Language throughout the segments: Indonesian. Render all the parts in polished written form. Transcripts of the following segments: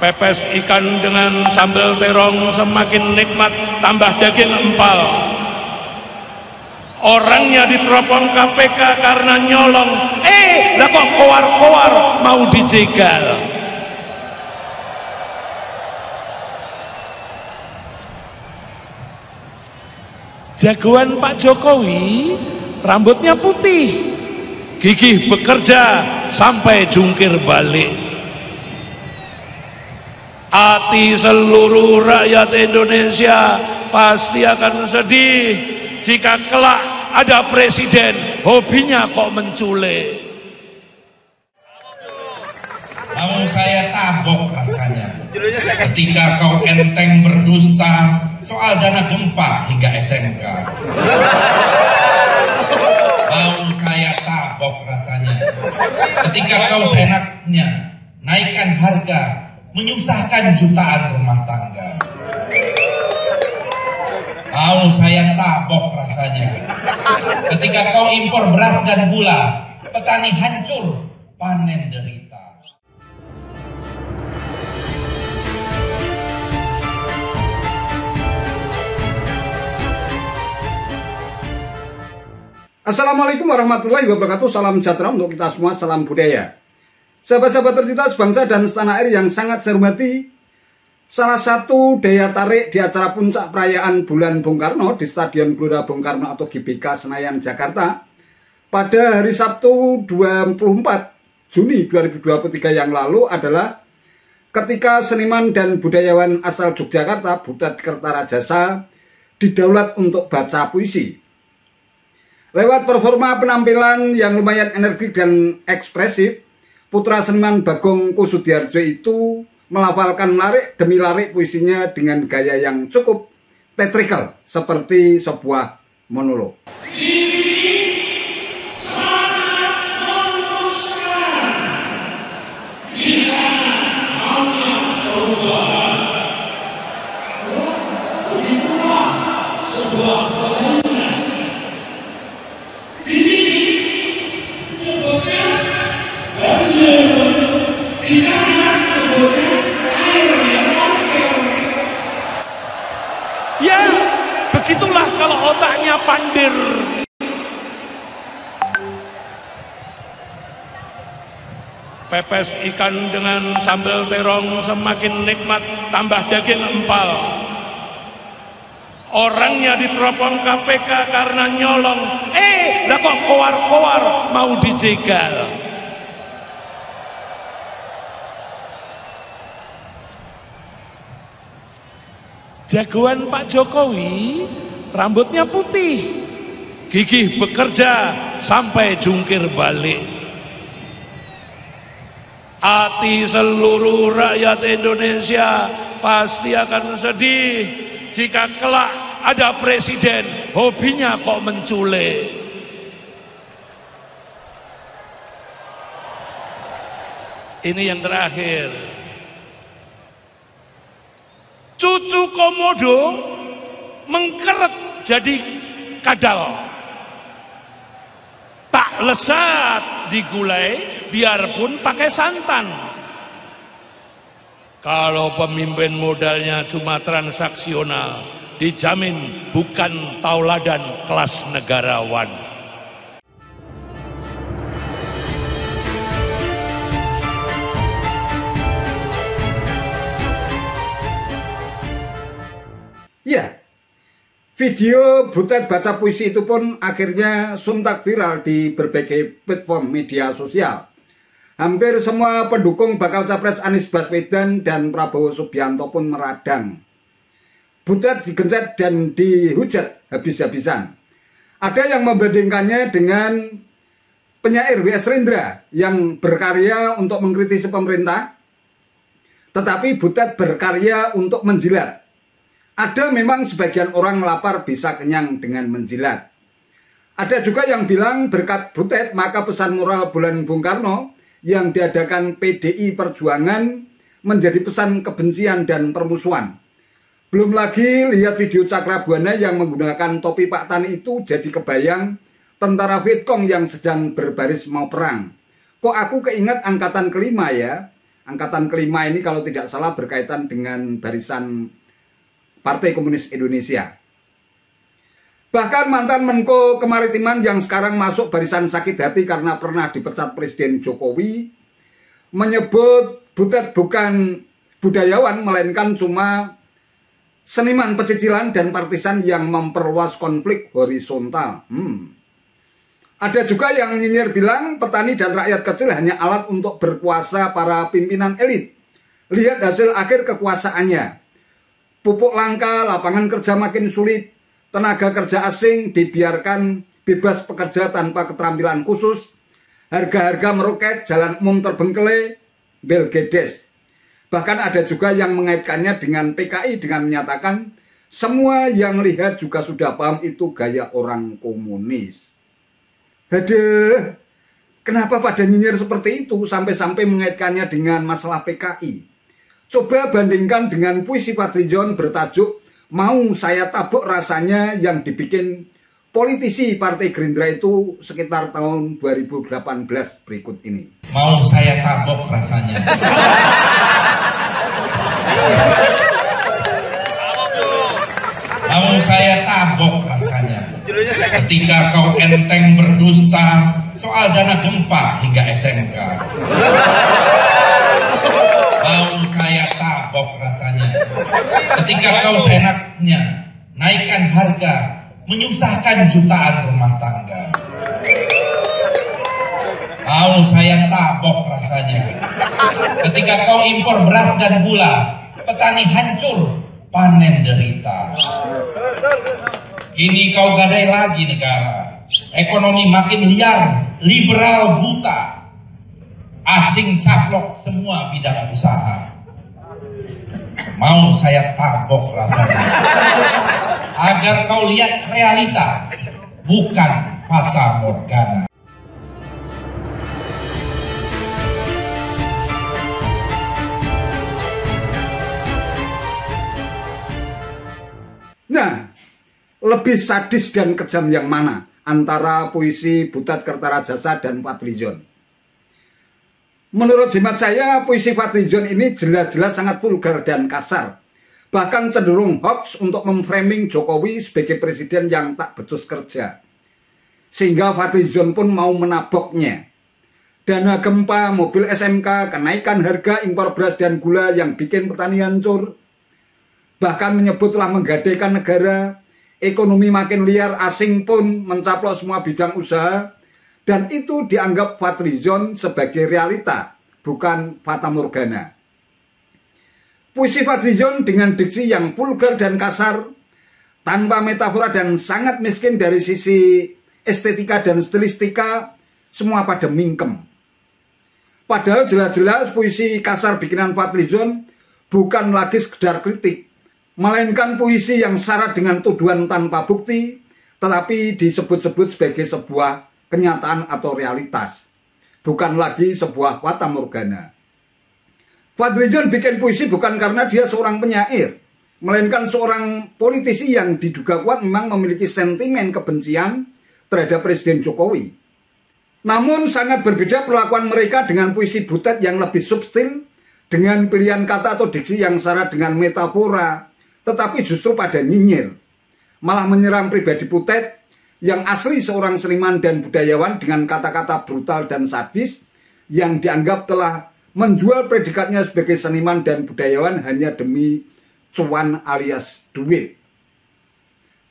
Pepes ikan dengan sambal terong semakin nikmat, tambah daging empal. Orangnya diteropong KPK karena nyolong. Lah kok kowar-kowar mau dijegal. Jagoan Pak Jokowi rambutnya putih, gigih bekerja sampai jungkir balik. Hati seluruh rakyat Indonesia pasti akan sedih jika kelak ada presiden hobinya kok menculik. Mau saya tabok rasanya ketika kau enteng berdusta soal dana gempa hingga SMK. Mau saya tabok rasanya ketika kau seenaknya naikkan harga, menyusahkan jutaan rumah tangga. Mau saya tabok rasanya ketika kau impor beras dan gula, petani hancur, panen derita. Assalamualaikum warahmatullahi wabarakatuh. Salam sejahtera untuk kita semua, salam budaya. Sahabat-sahabat tercinta sebangsa dan setanah air yang sangat saya hormati, salah satu daya tarik di acara puncak perayaan Bulan Bung Karno di Stadion Gelora Bung Karno atau GBK Senayan, Jakarta pada hari Sabtu 24 Juni 2023 yang lalu adalah ketika seniman dan budayawan asal Yogyakarta, Butet Kertarajasa, didaulat untuk baca puisi. Lewat performa penampilan yang lumayan energik dan ekspresif, putra seniman Bagong Kussudiardja itu melafalkan larik demi larik puisinya dengan gaya yang cukup teatrikal seperti sebuah monolog. Ya, begitulah kalau otaknya pandir. Pepes ikan dengan sambal terong semakin nikmat, tambah daging empal. Orangnya diteropong KPK karena nyolong. Lah kok kowar-kowar mau dijegal. Jagoan Pak Jokowi rambutnya putih, gigih bekerja sampai jungkir balik. Hati seluruh rakyat Indonesia pasti akan sedih jika kelak ada presiden hobinya kok menculik. Ini yang terakhir. Cucu komodo mengkeret jadi kadal. Tak lesat digulai biarpun pakai santan. Kalau pemimpin modalnya cuma transaksional, dijamin bukan tauladan kelas negarawan. Ya, video Butet baca puisi itu pun akhirnya sontak viral di berbagai platform media sosial. Hampir semua pendukung bakal capres Anies Baswedan dan Prabowo Subianto pun meradang. Butet digencet dan dihujat habis-habisan. Ada yang membandingkannya dengan penyair W.S. Rendra yang berkarya untuk mengkritisi pemerintah, tetapi Butet berkarya untuk menjilat. Ada memang sebagian orang lapar bisa kenyang dengan menjilat. Ada juga yang bilang berkat Butet maka pesan moral Bulan Bung Karno yang diadakan PDI Perjuangan menjadi pesan kebencian dan permusuhan. Belum lagi lihat video Cakrabuana yang menggunakan topi Pak Tani itu jadi kebayang tentara Vietcong yang sedang berbaris mau perang. Kok aku keinget angkatan kelima ya? angkatan kelima ini kalau tidak salah berkaitan dengan barisan Partai Komunis Indonesia. Bahkan mantan Menko Kemaritiman yang sekarang masuk barisan sakit hati karena pernah dipecat Presiden Jokowi menyebut Butet bukan budayawan melainkan cuma seniman pecicilan dan partisan yang memperluas konflik horizontal. Ada juga yang nyinyir bilang petani dan rakyat kecil hanya alat untuk berkuasa para pimpinan elit. Lihat hasil akhir kekuasaannya. Pupuk langka, lapangan kerja makin sulit, tenaga kerja asing dibiarkan bebas pekerja tanpa keterampilan khusus, harga-harga meroket, jalan umum terbengkelai, belgedes. Bahkan ada juga yang mengaitkannya dengan PKI dengan menyatakan semua yang lihat juga sudah paham itu gaya orang komunis. Aduh, kenapa pada nyinyir seperti itu sampai-sampai mengaitkannya dengan masalah PKI? Coba bandingkan dengan puisi Fadlizon bertajuk Mau Saya Tabok Rasanya yang dibikin politisi Partai Gerindra itu sekitar tahun 2018 berikut ini. Mau saya tabok rasanya. Mau saya tabok rasanya. Ketika kau enteng berdusta soal dana gempa hingga SMK. Mau saya tabok rasanya. Ketika kau seenaknya naikkan harga, menyusahkan jutaan rumah tangga. Mau saya tabok rasanya. Ketika kau impor beras dan gula, petani hancur, panen derita. Kini kau gadai lagi negara, ekonomi makin liar, liberal buta, asing caplok semua bidang usaha. Mau saya tabok rasanya. Agar kau lihat realita, bukan fata morgana. Nah, lebih sadis dan kejam yang mana antara puisi Butet Kertarajasa dan Fadlizon? Menurut jimat saya, puisi Fadlizon ini jelas-jelas sangat vulgar dan kasar. Bahkan cenderung hoax untuk memframing Jokowi sebagai presiden yang tak becus kerja. Sehingga Fadlizon pun mau menaboknya. Dana gempa, mobil SMK, kenaikan harga impor beras dan gula yang bikin petani hancur. Bahkan menyebut telah menggadaikan negara, ekonomi makin liar, asing pun mencaplok semua bidang usaha. Dan itu dianggap Fadlizon sebagai realita, bukan fata morgana. Puisi Fadlizon dengan diksi yang vulgar dan kasar, tanpa metafora dan sangat miskin dari sisi estetika dan stilistika, semua pada mingkem. Padahal jelas-jelas puisi kasar bikinan Fadlizon bukan lagi sekedar kritik, melainkan puisi yang syarat dengan tuduhan tanpa bukti, tetapi disebut-sebut sebagai sebuah kenyataan atau realitas, bukan lagi sebuah fata morgana. Fadlizon bikin puisi bukan karena dia seorang penyair, melainkan seorang politisi yang diduga kuat memang memiliki sentimen kebencian terhadap Presiden Jokowi. Namun sangat berbeda perlakuan mereka dengan puisi Butet yang lebih subtil, dengan pilihan kata atau diksi yang syarat dengan metafora, tetapi justru pada nyinyir, malah menyerang pribadi Butet yang asli seorang seniman dan budayawan dengan kata-kata brutal dan sadis yang dianggap telah menjual predikatnya sebagai seniman dan budayawan hanya demi cuan alias duit.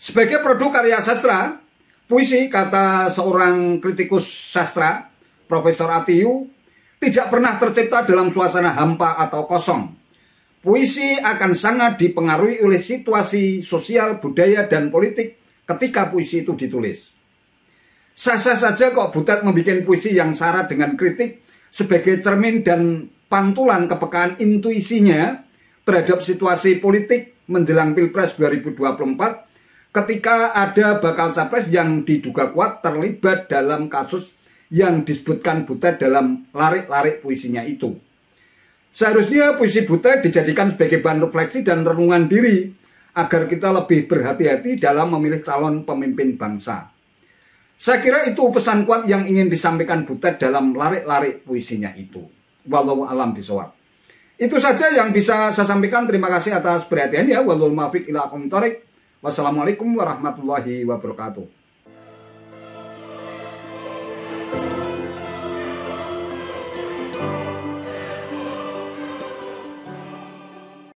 Sebagai produk karya sastra, puisi, kata seorang kritikus sastra, Profesor Atiyu, tidak pernah tercipta dalam suasana hampa atau kosong. Puisi akan sangat dipengaruhi oleh situasi sosial, budaya, dan politik ketika puisi itu ditulis. Sah-sah saja kok Butet membuat puisi yang syarat dengan kritik sebagai cermin dan pantulan kepekaan intuisinya terhadap situasi politik menjelang Pilpres 2024 ketika ada bakal capres yang diduga kuat terlibat dalam kasus yang disebutkan Butet dalam larik-larik puisinya itu. Seharusnya puisi Butet dijadikan sebagai bahan refleksi dan renungan diri agar kita lebih berhati-hati dalam memilih calon pemimpin bangsa. Saya kira itu pesan kuat yang ingin disampaikan Butet dalam larik-larik puisinya itu. Wallahu a'lam bishawab. Itu saja yang bisa saya sampaikan. Terima kasih atas perhatiannya. Wallahul muwaffiq ila aqwamit thoriq. Wassalamualaikum warahmatullahi wabarakatuh.